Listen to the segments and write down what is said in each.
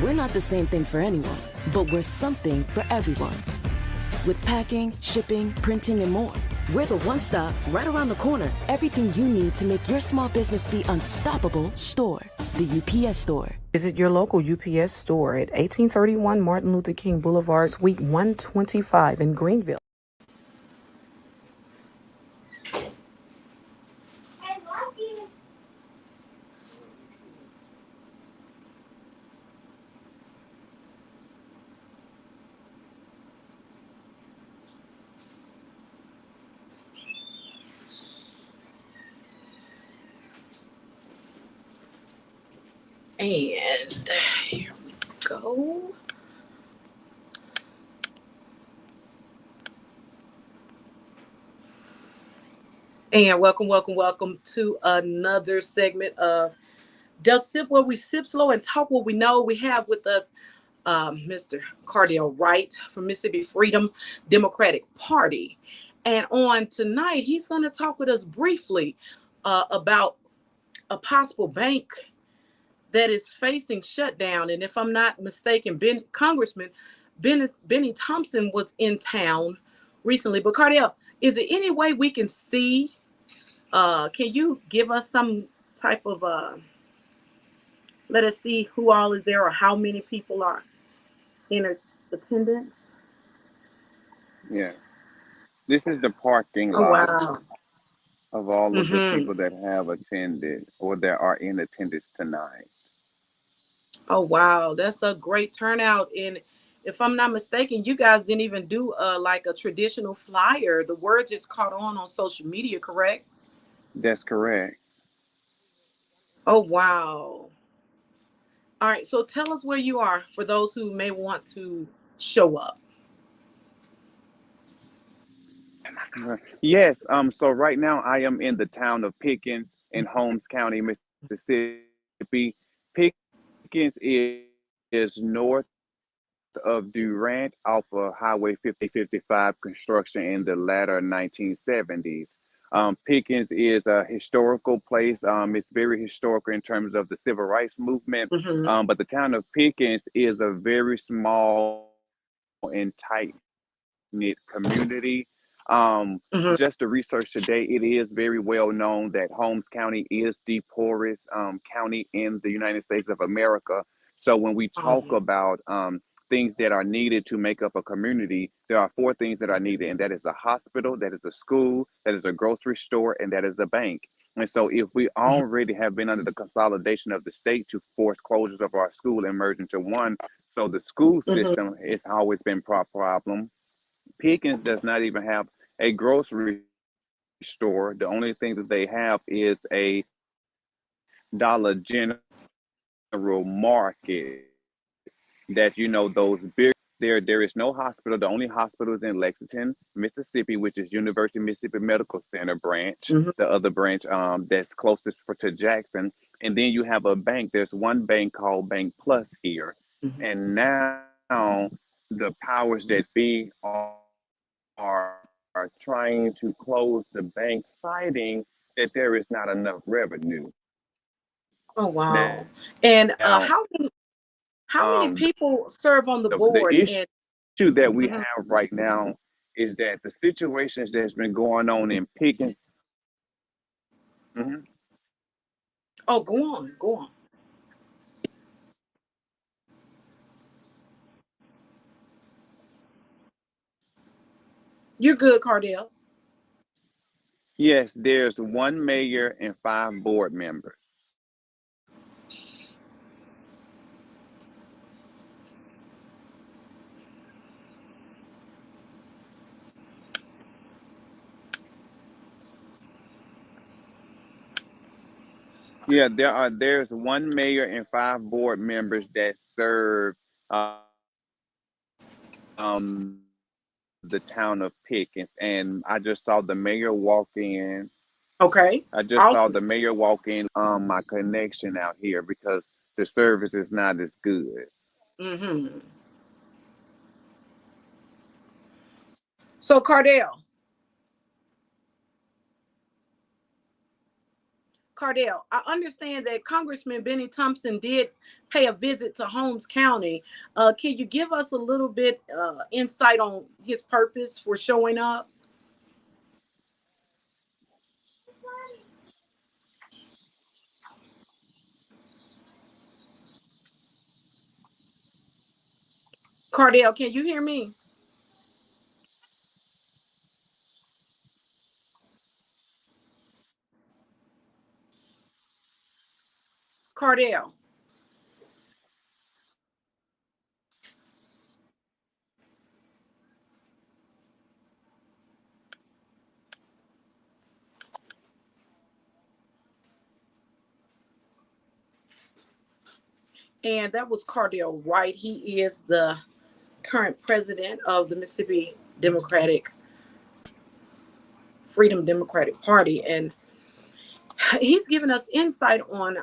We're not the same thing for anyone, but we're something for everyone. With packing, shipping, printing, and more, we're the one-stop, right around the corner, everything you need to make your small business be unstoppable store. The UPS Store. Visit your local UPS store at 1831 Martin Luther King Boulevard, Suite 125 in Greenville. And here we go. And welcome to another segment of Just Sip, where we sip slow and talk what we know. We have with us Mr. Cardell Wright from Mississippi Freedom Democratic Party. And on tonight, he's going to talk with us briefly about a possible bank that is facing shutdown. And if I'm not mistaken, Congressman Benny Thompson was in town recently. But Cardell, is there any way we can see? Can you give us some type of let us see who all is there or how many people are in attendance? Yes. This is the parking Oh lot wow. of all of the Mm-hmm. people that have attended or that are in attendance tonight. Oh wow, that's a great turnout. And if I'm not mistaken, you guys didn't even do like a traditional flyer. The word just caught on social media, correct? That's correct. Oh wow. All right, so tell us where you are for those who may want to show up. Yes. So right now I am in the town of Pickens in Holmes County, Mississippi. Pickens is north of Durant off of Highway 5055 construction in the latter 1970s. Pickens is a historical place. It's very historical in terms of the civil rights movement. Mm-hmm. But the town of Pickens is a very small and tight knit community. Um, Mm-hmm. just the research today, it is very well known that Holmes County is the poorest county in the United States of America. So when we talk Um, about things that are needed to make up a community, there are four things that are needed, and that is a hospital, that is a school, that is a grocery store, and that is a bank. And so, if we mhm. already have been under the consolidation of the state to force closures of our school and merge into one, so the school Mhm. system has always been a problem. Pickens does not even have a grocery store. The only thing that they have is a Dollar General market that those big there is no hospital. The only hospital is in Lexington, Mississippi, which is University of Mississippi Medical Center branch, Mhm. the other branch that's closest to Jackson. And then you have a bank. There's one bank called Bank Plus here. Mhm. And now the powers that be are trying to close the bank, citing that there is not enough revenue. Oh Now, wow. And how many um, people serve on the the board? issue And that we mhm. have right now is that the situations that's been going on in Pickens. Mhm. Oh, go on, go on. You're good, Cardell. Yes, there's one mayor and five board members. Yeah, there's one mayor and five board members that serve uh, um, the town of Pickens, and I just saw the mayor walk in. Okay. I just saw Awesome. the mayor walk in my connection out here because the service is not as good. Hmm. So Cardell, Cardell, I understand that Congressman Benny Thompson did pay a visit to Holmes County. Can you give us a little bit insight on his purpose for showing up? Cardell, can you hear me? Cardell. And that was Cardell Wright. He is the current president of the Mississippi Democratic Freedom Democratic Party. And he's given us insight on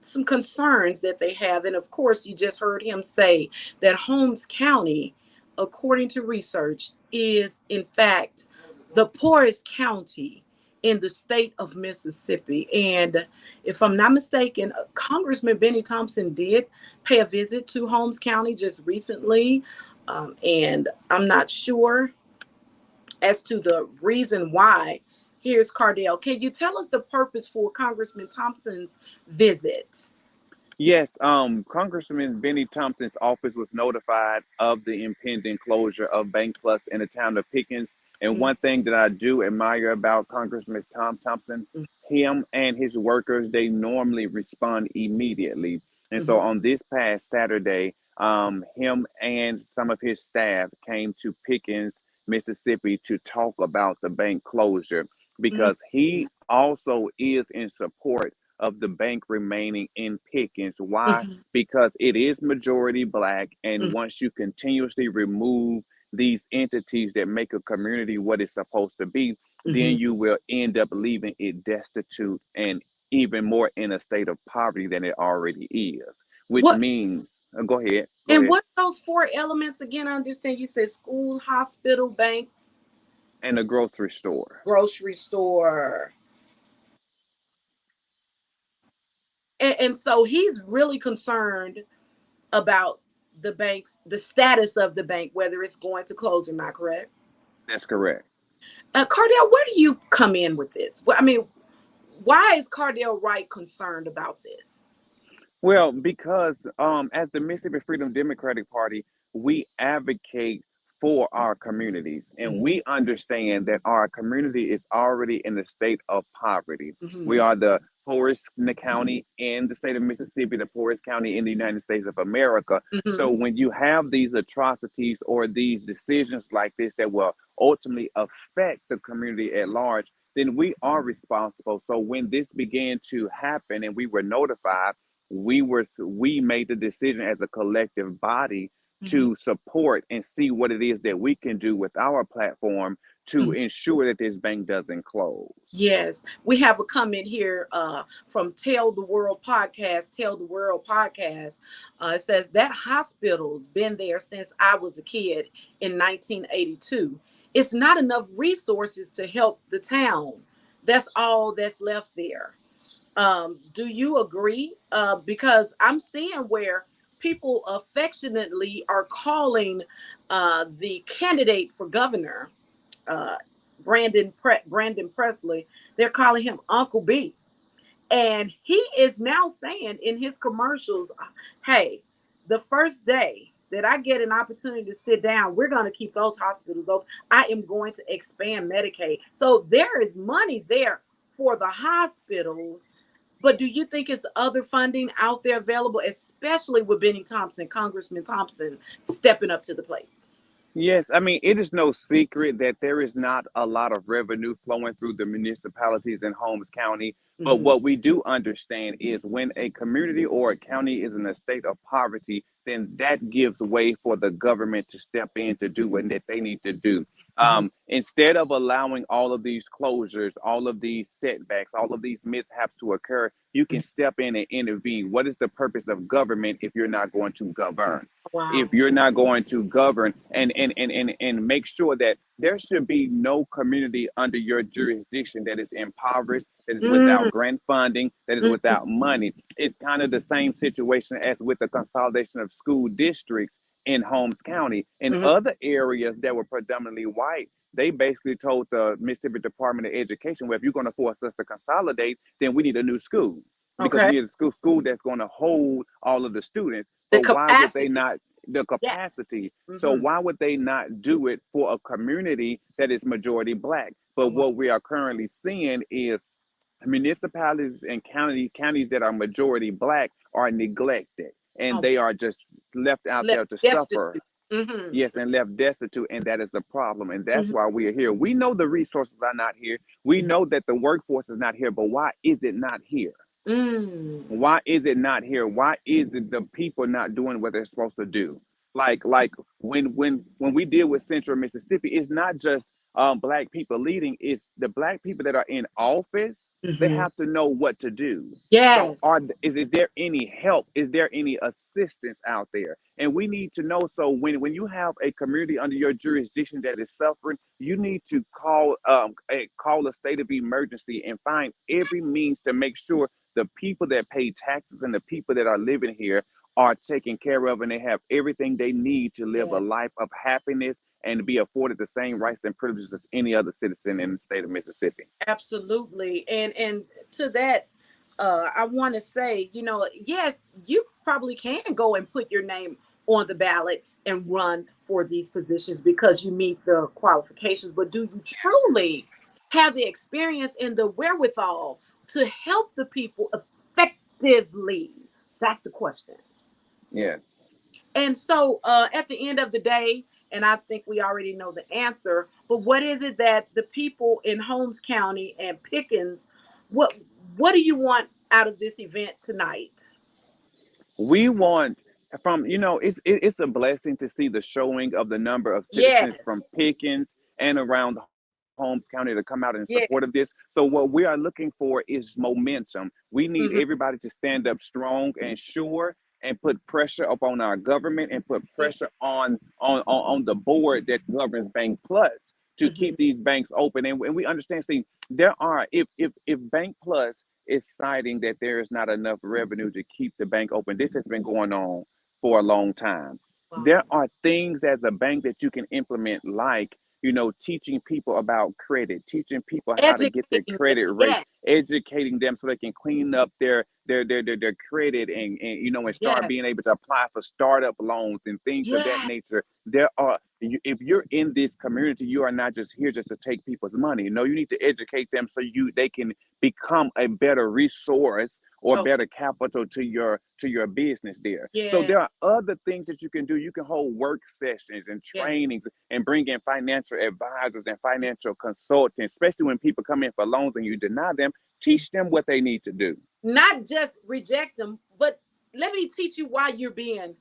some concerns that they have. And of course, you just heard him say that Holmes County, according to research, is in fact the poorest county in the state of Mississippi. And if I'm not mistaken, Congressman Benny Thompson did pay a visit to Holmes County just recently. And I'm not sure as to the reason why. Here's Cardell. Can you tell us the purpose for Congressman Thompson's visit? Yes, Congressman Benny Thompson's office was notified of the impending closure of Bank Plus in the town of Pickens. And Mhm. one thing that I do admire about Congressman Tom Thompson, him and his workers, they normally respond immediately. And so Mhm. on this past Saturday, him and some of his staff came to Pickens, Mississippi to talk about the bank closure Mhm. because he also is in support of the bank remaining in Pickens. Why? Mhm. Because it is majority Black, and Mhm. once you continuously remove these entities that make a community what it's supposed to be, then Mhm. you will end up leaving it destitute and even more in a state of poverty than it already is. Which What means, go ahead, go and ahead. what are those four elements again? I understand you said school, hospital, banks, And a grocery store. grocery store. And so he's really concerned about the banks, the status of the bank, whether it's going to close or not, correct? That's correct. Cardell, where do you come in with this? I mean, why is Cardell Wright concerned about this? Well, because as the Mississippi Freedom Democratic Party, we advocate for our communities, and Mhm. we understand that our community is already in a state of poverty. We Mhm. are the poorest in the county in the state of Mississippi, the poorest county in the United States of America. So Mhm. when you have these atrocities or these decisions like this that will ultimately affect the community at large, then we are responsible. So when this began to happen and we were notified, we made the decision as a collective body Mhm. to support and see what it is that we can do with our platform to Mhm. ensure that this bank doesn't close. Yes, we have a comment here from Tell the World Podcast. Tell the World Podcast. It says that hospital's been there since I was a kid in 1982. It's not enough resources to help the town. That's all that's left there. Do you agree? Because I'm seeing where people affectionately are calling the candidate for governor, uh, Brandon Presley. They're calling him Uncle B, and he is now saying in his commercials, "Hey, the first day that I get an opportunity to sit down, we're going to keep those hospitals open. I am going to expand Medicaid." So there is money there for the hospitals. But do you think it's other funding out there available, especially with Benny Thompson, Congressman Thompson, stepping up to the plate? Yes, I mean, it is no secret that there is not a lot of revenue flowing through the municipalities in Holmes County. But Mm-hmm. what we do understand is when a community or a county is in a state of poverty, then that gives way for the government to step in to do what that they need to do. Mm-hmm. Instead of allowing all of these closures, all of these setbacks, all of these mishaps to occur, you can step in and intervene. What is the purpose of government if you're not going to govern? Wow. If you're not going to govern and make sure that there should be no community under your jurisdiction that is impoverished, that is Mm, without grant funding, that is mhm. without money. It's kind of the same situation as with the consolidation of school districts in Holmes County. In Mhm. other areas that were predominantly white, they basically told the Mississippi Department of Education, well, if you're going to force us to consolidate, then we need a new school because Okay. we need a school that's going to hold all of the students. The But why would they capacity. not the Yes. capacity? So Hmm. why would they not do it for a community that is majority black? But Come on. what we are currently seeing is municipalities and counties that are majority black are neglected and Oh, they are just left out left there to suffer. destitute. Hmm. Yes, and left destitute, and that is a problem, and that's Hmm. why we are here. We know the resources are not here. We know that the workforce is not here, but why is it not here? Mm. Why is it not here? Why is it the people not doing what they're supposed to do? Like when we deal with Central Mississippi, it's not just black people leading, it's the black people that are in office. They Hmm. have to know what to do. So Yes. is there any help? Is there any assistance out there? And we need to know. So when you have a community under your jurisdiction that is suffering, you need to call a state of emergency and find every means to make sure the people that pay taxes and the people that are living here are taken care of and they have everything they need to live a Yeah. life of happiness and be afforded the same rights and privileges as any other citizen in the state of Mississippi. Absolutely. And to that, I want to say, yes, you probably can go and put your name on the ballot and run for these positions because you meet the qualifications. But do you truly have the experience and the wherewithal to help the people effectively? That's the question. Yes. And so at the end of the day, and I think we already know the answer, but what is it that the people in Holmes County and Pickens, what what do you want out of this event tonight? We want from it's a blessing to see the showing of the number of citizens Yes, from Pickens and around Holmes County to come out in yes, support of this. So what we are looking for is momentum. We need hmm, everybody to stand up strong and sure and put pressure upon our government and put pressure on the board that governs Bank Plus to hmm, keep these banks open. And we understand, see, there are if Bank Plus is citing that there is not enough revenue to keep the bank open. This has been going on for a long time. There wow, are things as a bank that you can implement, like teaching people about credit, teaching people how to get their educating them. credit rate, Yes, educating them so they can clean up their credit and start yes, being able to apply for startup loans and things of that yes, nature. If you're in this community, you are not just here just to take people's money. No, you need to educate them so they can become a better resource or okay, better capital to your business there. So yeah, there are other things that you can do. You can hold work sessions and yeah. trainings and bring in financial advisors and financial consultants, especially when people come in for loans and you deny them. Teach them what they need to do. Not just reject them, but let me teach you why you're being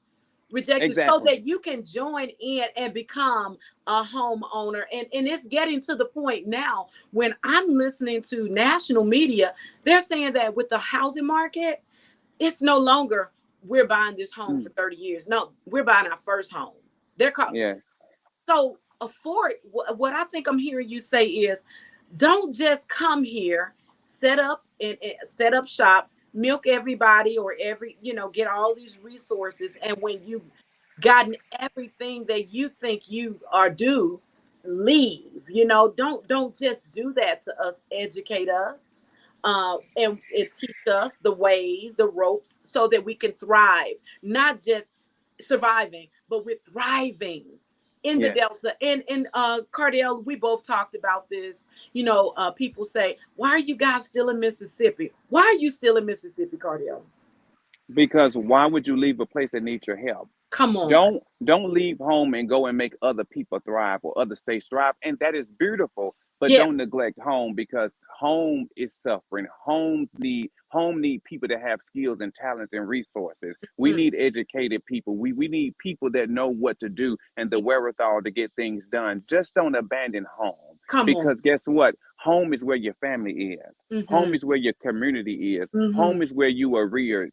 rejected so Exactly. that you can join in and become a homeowner. And it's getting to the point now when I'm listening to national media, they're saying that with the housing market, it's no longer we're buying this home for Mm, 30 years. No, we're buying our first home. They're called yes. so afford what I think I'm hearing you say is don't just come here, set up and set up shop, milk everybody or get all these resources. And when you've gotten everything that you think you are due, leave. Don't just do that to us. Educate us. And teach us the ways, the ropes, so that we can thrive, not just surviving, but we're thriving in the Yes. Delta. And Cardell, we both talked about this. People say, "Why are you guys still in Mississippi? Why are you still in Mississippi, Cardell? Because why would you leave a place that needs your help? Come on, Don't leave home and go and make other people thrive or other states thrive, and that is beautiful. But yeah, don't neglect home because home is suffering. Home need people that have skills and talents and resources. We mm, need educated people. We need people that know what to do and the wherewithal to get things done. Just don't abandon home come on, because guess what? Home is where your family is. mm-hmm, Home is where your community is. mm-hmm, Home is where you were reared.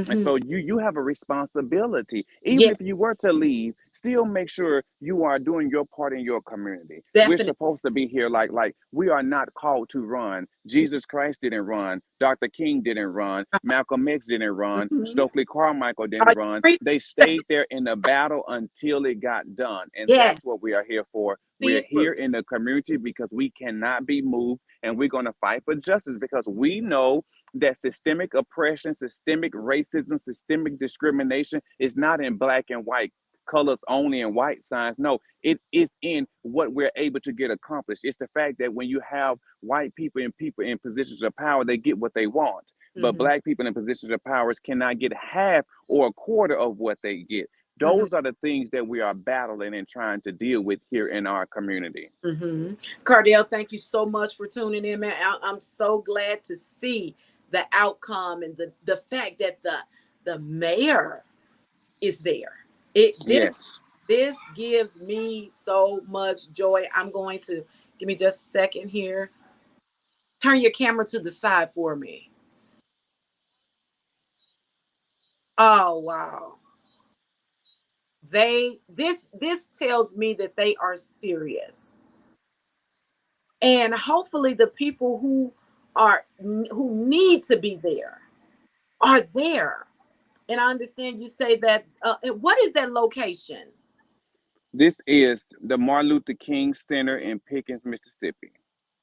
And mm-hmm, so you have a responsibility. Even yeah, if you were to leave, still make sure you are doing your part in your community. We're Definitely. supposed to be here like we are not called to run. Jesus Christ didn't run. Dr. King didn't run. Malcolm X didn't run. Mhm. Stokely Carmichael Are didn't you run. free? They stayed there in the battle until it got done. And Yeah, that's what we are here for. see We're it here through. in the community because we cannot be moved, and we're going to fight for justice because we know that systemic oppression, systemic racism, systemic discrimination is not in black and white colors only and white signs. No, it is in what we're able to get accomplished. It's the fact that when you have white people in positions of power, they get what they want. But Hmm. black people in positions of powers cannot get half or a quarter of what they get. Hmm. Those are the things that we are battling and trying to deal with here in our community. Hmm. Cardell, thank you so much for tuning in, man. I'm so glad to see the outcome and the fact that the mayor is there. It Yes. this gives me so much joy. I'm going to give me just a second here. Turn your camera to the side for me. Oh wow. This tells me that they are serious. And hopefully the people who need to be there are there. And I understand you say that and what is that location? This is the Martin Luther King Center in Pickens, Mississippi.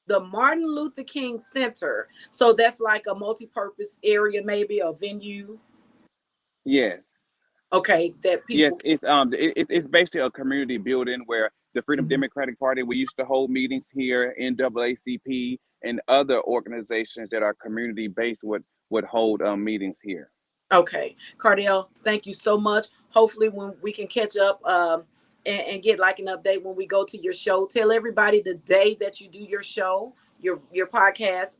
The Martin Luther King Center. So that's like a multi-purpose area, maybe a venue. Yes. Okay, that Yes, people. it's basically a community building where the Freedom Mhm. Democratic Party, we used to hold meetings here, NAACP and other organizations that are community based would hold meetings here. Okay, Cardell, thank you so much. Hopefully, when we can catch up and get like an update when we go to your show, tell everybody the day that you do your show, your podcast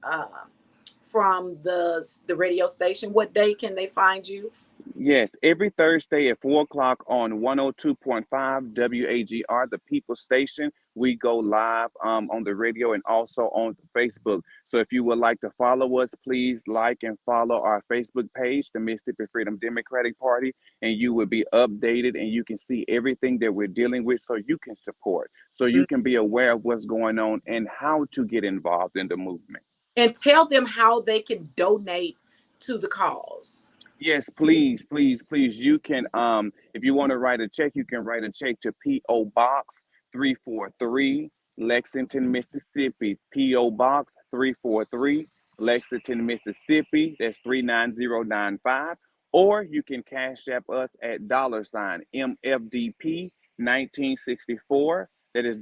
from the radio station. What day can they find you? Yes, every Thursday at 4 o'clock on 102.5 WAGR, the People Station. We go live on the radio and also on Facebook. So if you would like to follow us, please like and follow our Facebook page, the Mississippi Freedom Democratic Party, and you will be updated and you can see everything that we're dealing with so you can support, so you can be aware of what's going on and how to get involved in the movement. And tell them how they can donate to the cause. Yes, please, please, please. You can, if you want to write a check, you can write a check to P.O. Box 343, Lexington, Mississippi. P.O. Box 343, Lexington, Mississippi. That's 39095. Or you can cash app us at $ MFDP 1964. That is $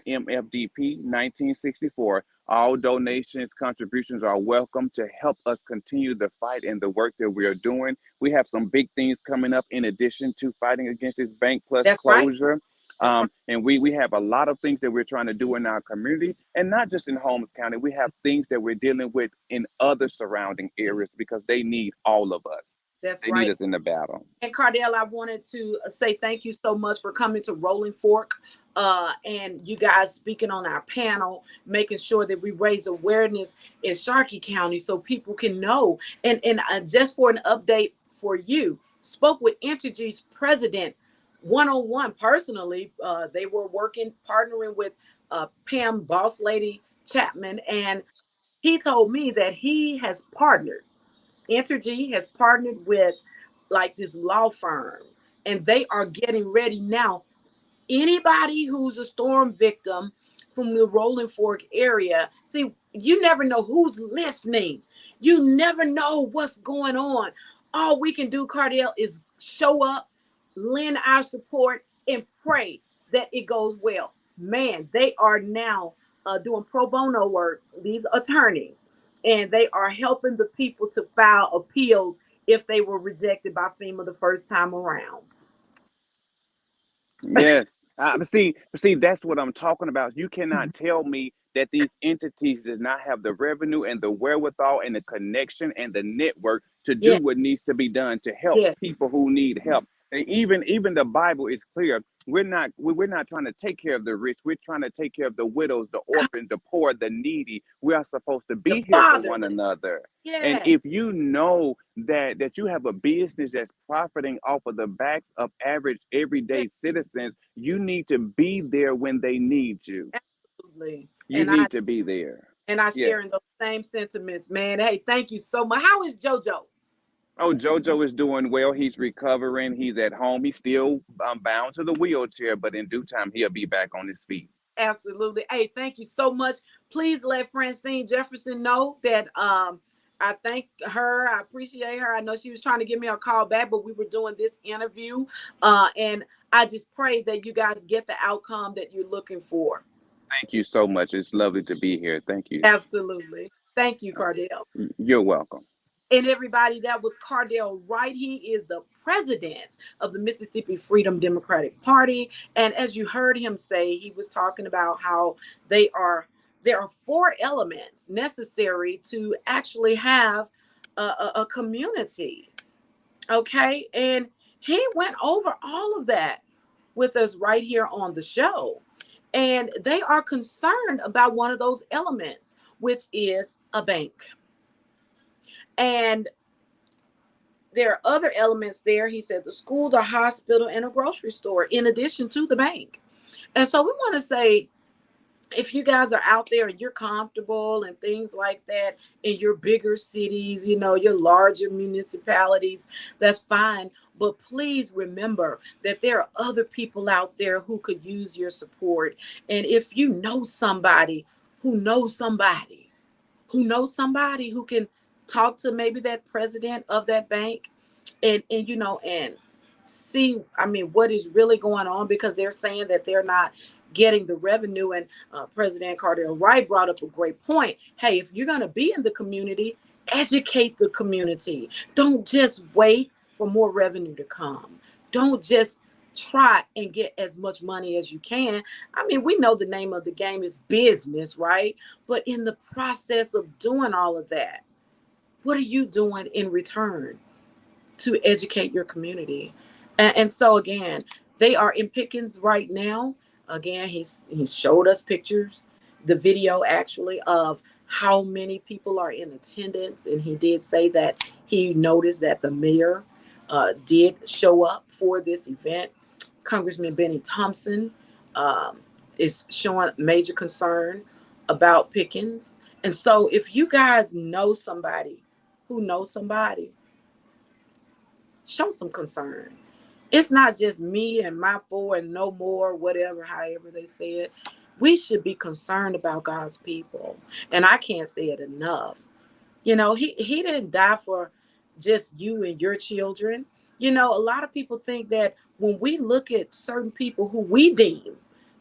MFDP 1964. All donations, contributions are welcome to help us continue the fight and the work that we are doing. We have some big things coming up in addition to fighting against this bank plus That's right. closure. That's right. And we have a lot of things that we're trying to do in our community, and not just in Holmes County. We have things that we're dealing with in other surrounding areas because they need all of us. That's They need right. us in the battle. And Cardell, I wanted to say thank you so much for coming to Rolling Fork and you guys speaking on our panel, making sure that we raise awareness in Sharkey County so people can know. And just for an update for you, spoke with Entergy's president one-on-one personally. They were partnering with Pam Boss Lady Chapman, and he told me that he has partnered Entergy has partnered with like this law firm, and they are getting ready now. Anybody who's a storm victim from the Rolling Fork area, see, you never know who's listening. You never know what's going on. All we can do, Cardell, is show up, lend our support, and pray that it goes well. Man, they are now doing pro bono work, these attorneys, and they are helping the people to file appeals if they were rejected by FEMA the first time around. Yes. See, that's what I'm talking about. You cannot tell me that these entities does not have the revenue and the wherewithal and the connection and the network to do Yeah, what needs to be done to help yeah. people who need help. Even the Bible is clear. We're not trying to take care of the rich. We're trying to take care of the widows, the orphans, the poor, the needy. We are supposed to The be here for one fatherless. another. And Yeah. if you know that you have a business that's profiting off of the backs of average Yeah. everyday citizens, you need to be there when they need you. Absolutely. You need to be there. And I Yes. share in those same sentiments, man. Hey, thank you so much. How is JoJo? Oh, JoJo is doing well. He's recovering. He's at home. He's still bound to the wheelchair, but in due time, he'll be back on his feet. Absolutely. Hey, thank you so much. Please let Francine Jefferson know that I thank her. I appreciate her. I know she was trying to give me a call back, but we were doing this interview. And I just pray that you guys get the outcome that you're looking for. Thank you so much. It's lovely to be here. Thank you. Absolutely. Thank you, Cardell. You're welcome. And everybody, that was Cardell Wright. He is the president of the Mississippi Freedom Democratic Party. And as you heard him say, he was talking about how there are four elements necessary to actually have a community. Okay. And he went over all of that with us right here on the show. And they are concerned about one of those elements, which is a bank. And there are other elements there. He said the school, the hospital, and a grocery store, in addition to the bank. And so we want to say, if you guys are out there and you're comfortable and things like that in your bigger cities, your larger municipalities, that's fine. But please remember that there are other people out there who could use your support. And if you know somebody who knows somebody who can talk to maybe that president of that bank and see, what is really going on, because they're saying that they're not getting the revenue. And President Cardell Wright brought up a great point. Hey, if you're going to be in the community, educate the community. Don't just wait for more revenue to come. Don't just try and get as much money as you can. We know the name of the game is business, right? But in the process of doing all of that, what are you doing in return to educate your community? And so again, they are in Pickens right now. Again, he's showed us pictures, the video actually, of how many people are in attendance. And he did say that he noticed that the mayor did show up for this event. Congressman Benny Thompson is showing major concern about Pickens. And so if you guys know somebody who knows somebody, show some concern. It's not just me and my four and no more, whatever, however they say it. We should be concerned about God's people. And I can't say it enough. He didn't die for just you and your children. A lot of people think that when we look at certain people who we deem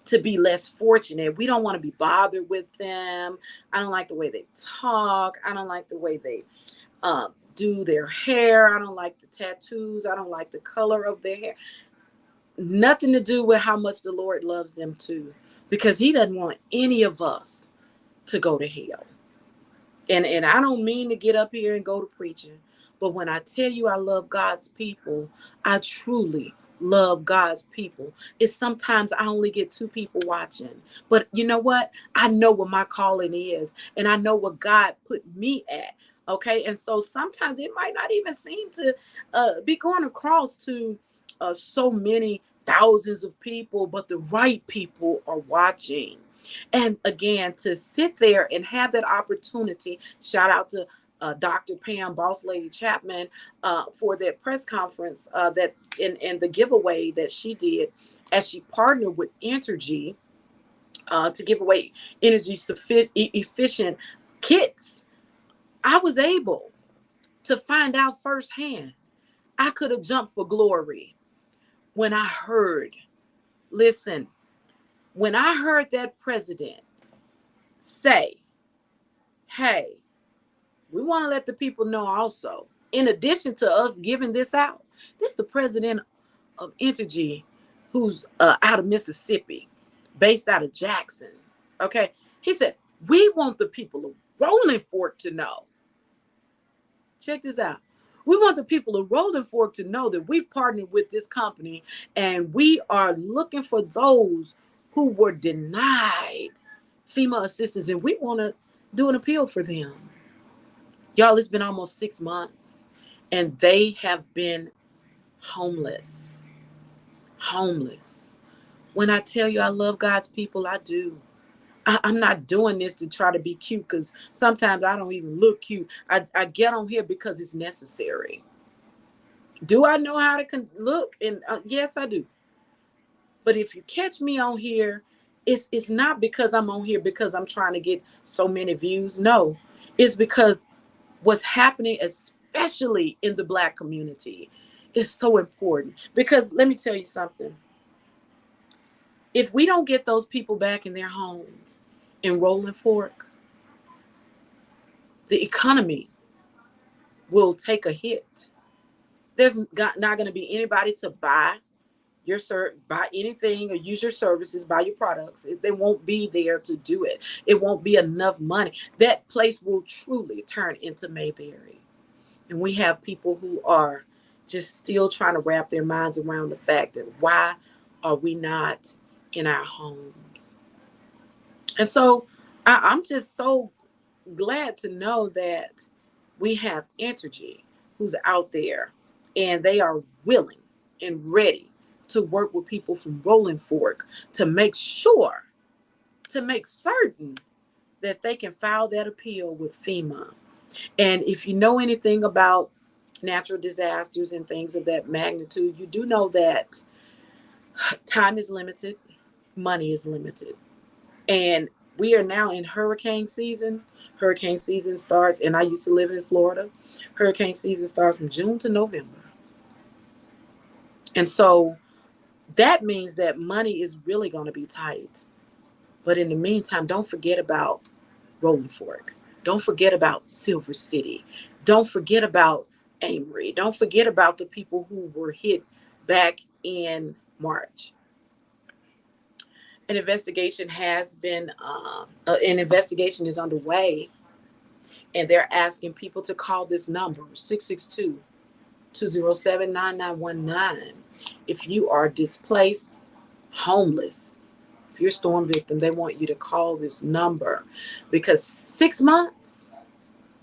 to be less fortunate, we don't want to be bothered with them. I don't like the way they talk. I don't like the way they do their hair. I don't like the tattoos. I don't like the color of their hair. Nothing to do with how much the Lord loves them too, because he doesn't want any of us to go to hell. And I don't mean to get up here and go to preaching, but when I tell you I love God's people, I truly love God's people. It's sometimes I only get two people watching, but you know what? I know what my calling is, and I know what God put me at. Okay. And so sometimes it might not even seem to be going across to so many thousands of people, but the right people are watching. And again, to sit there and have that opportunity, shout out to Dr. Pam, Boss Lady Chapman, for that press conference that in the giveaway that she did, as she partnered with Entergy to give away energy efficient kits. I was able to find out firsthand. I could have jumped for glory when I heard, listen, when I heard that president say, hey, we want to let the people know also, in addition to us giving this out, this is the president of Entergy, who's out of Mississippi, based out of Jackson. Okay. He said, we want the people of Rolling Fork to know. Check this out. We want the people of Rolling Fork to know that we've partnered with this company and we are looking for those who were denied FEMA assistance, and we want to do an appeal for them. Y'all, it's been almost 6 months and they have been homeless. Homeless. When I tell you I love God's people, I do. I'm not doing this to try to be cute, because sometimes I don't even look cute. I get on here because it's necessary. Do I know how to look? And yes, I do. But if you catch me on here, it's not because I'm on here because I'm trying to get so many views. No, it's because what's happening, especially in the Black community, is so important. Because let me tell you something. If we don't get those people back in their homes in Rolling Fork, the economy will take a hit. There's not going to be anybody to buy buy anything or use your services, buy your products. They won't be there to do it. It won't be enough money. That place will truly turn into Mayberry. And we have people who are just still trying to wrap their minds around the fact that why are we not in our homes? And so I'm just so glad to know that we have Entergy who's out there, and they are willing and ready to work with people from Rolling Fork to make certain that they can file that appeal with FEMA. And if you know anything about natural disasters and things of that magnitude, you do know that time is limited, money is limited. And we are now in hurricane season. Hurricane season starts, and I used to live in Florida. Hurricane season starts from June to November. And so that means that money is really going to be tight. But in the meantime, don't forget about Rolling Fork. Don't forget about Silver City. Don't forget about Amory. Don't forget about the people who were hit back in March. An investigation has been, an investigation is underway, and they're asking people to call this number, 662-207-9919. If you are displaced, homeless, if you're a storm victim, they want you to call this number, because 6 months,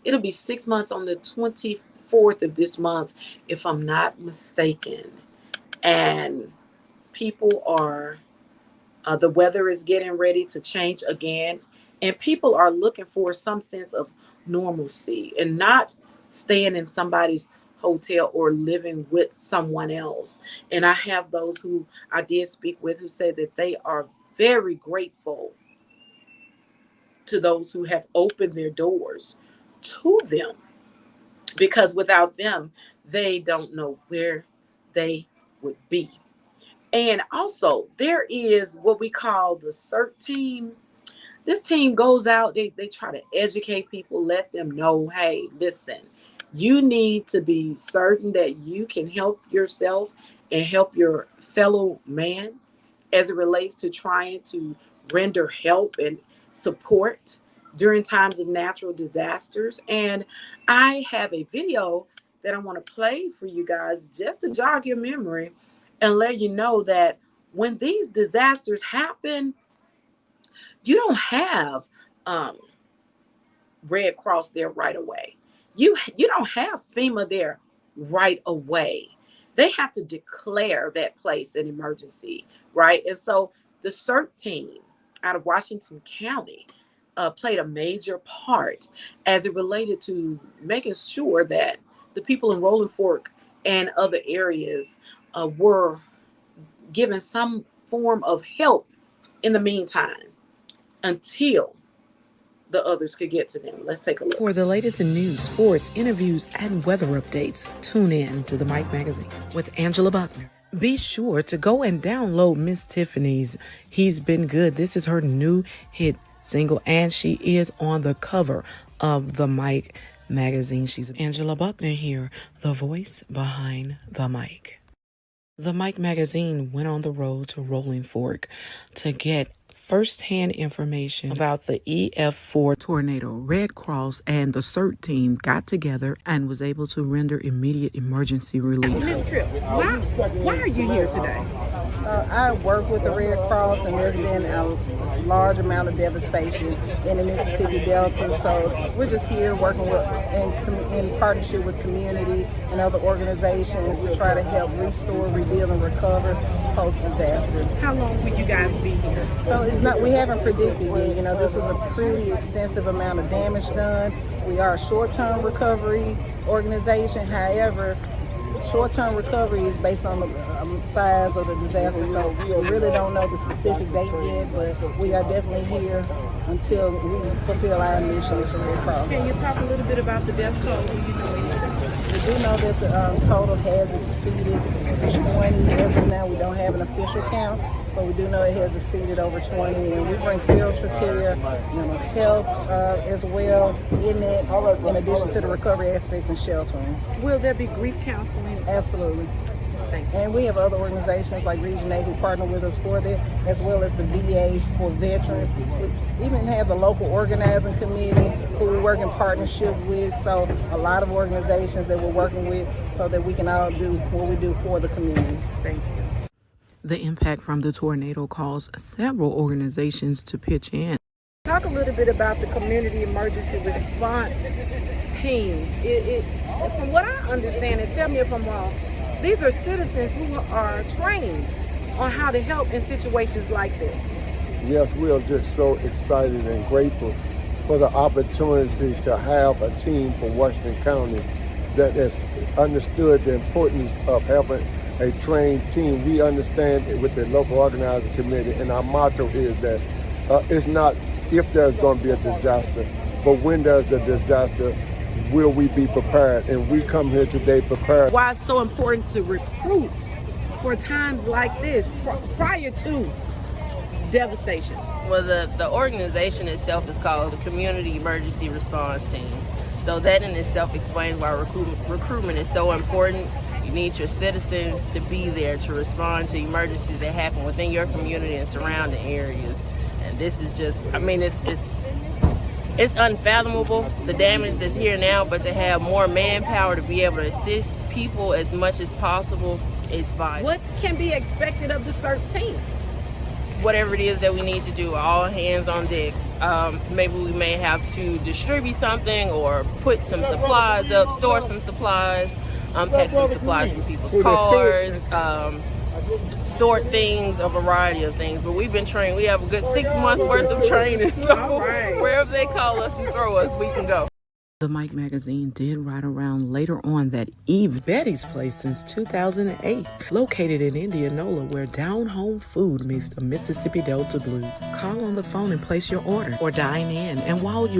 it'll be 6 months on the 24th of this month, if I'm not mistaken. And people are, the weather is getting ready to change again, and people are looking for some sense of normalcy and not staying in somebody's hotel or living with someone else. And I have those who I did speak with who said that they are very grateful to those who have opened their doors to them, because without them, they don't know where they would be. And also, there is what we call the CERT team. This team goes out, they try to educate people, let them know, hey, listen, you need to be certain that you can help yourself and help your fellow man as it relates to trying to render help and support during times of natural disasters. And I have a video that I want to play for you guys just to jog your memory and let you know that when these disasters happen, you don't have Red Cross there right away. You don't have FEMA there right away. They have to declare that place an emergency, right? And so the CERT team out of Washington County played a major part as it related to making sure that the people in Rolling Fork and other areas were given some form of help in the meantime until the others could get to them. Let's take a look. For the latest in news, sports, interviews, and weather updates, tune in to the Mike Magazine with Angela Buckner. Be sure to go and download Miss Tiffany's He's Been Good. This is her new hit single, and she is on the cover of the Mike Magazine. She's Angela Buckner here, the voice behind the mic. The Mike Magazine went on the road to Rolling Fork to get first-hand information about the EF4 tornado, Red Cross and the CERT team got together and was able to render immediate emergency relief. Ms. Tripp, why are you here today? I work with the Red Cross, and there's been a large amount of devastation in the Mississippi Delta. So we're just here working in partnership with community and other organizations to try to help restore, rebuild, and recover post-disaster. How long will you guys be here? So we haven't predicted yet. You know, this was a pretty extensive amount of damage done. We are a short-term recovery organization. However, short-term recovery is based on the size of the disaster, so we really don't know the specific date yet, but we are definitely here until we fulfill our mission to Red Cross. Can you talk a little bit about the death toll? Do you know anything? We do know that the total has exceeded 20. As of now, we don't have an official count, but we do know it has exceeded over 20, and we bring spiritual care, mental health as well in that, in addition to the recovery aspect and sheltering. Will there be grief counseling? Absolutely. And we have other organizations like Region 8 who partner with us for that, as well as the VA for veterans. We even have the local organizing committee who we work in partnership with. So a lot of organizations that we're working with so that we can all do what we do for the community. Thank you. The impact from the tornado caused several organizations to pitch in. Talk a little bit about the community emergency response team. From what I understand, and tell me if I'm wrong, these are citizens who are trained on how to help in situations like this. Yes, we are just so excited and grateful for the opportunity to have a team from Washington County that has understood the importance of having a trained team. We understand it with the local organizing committee, and our motto is that it's not if there's going to be a disaster, but when there's a disaster, will we be prepared? And we come here today prepared. Why it's so important to recruit for times like this prior to devastation? Well, the organization itself is called the Community Emergency Response Team. So that in itself explains why recruitment is so important. You need your citizens to be there to respond to emergencies that happen within your community and surrounding areas. And this is just, I mean, it's unfathomable, the damage that's here now, but to have more manpower to be able to assist people as much as possible is vital. What can be expected of the CERT team? Whatever it is that we need to do, all hands on deck. Maybe we may have to distribute something or put some supplies up, store some supplies, unpack some supplies from people's cars, sort things, a variety of things. But we've been trained. We have a good 6 months worth of training. So wherever they call us and throw us, we can go. The Mike magazine did ride around later on that Eve Betty's place since 2008, located in Indianola, where down-home food meets the Mississippi Delta Blues. Call on the phone and place your order or dine in. And while you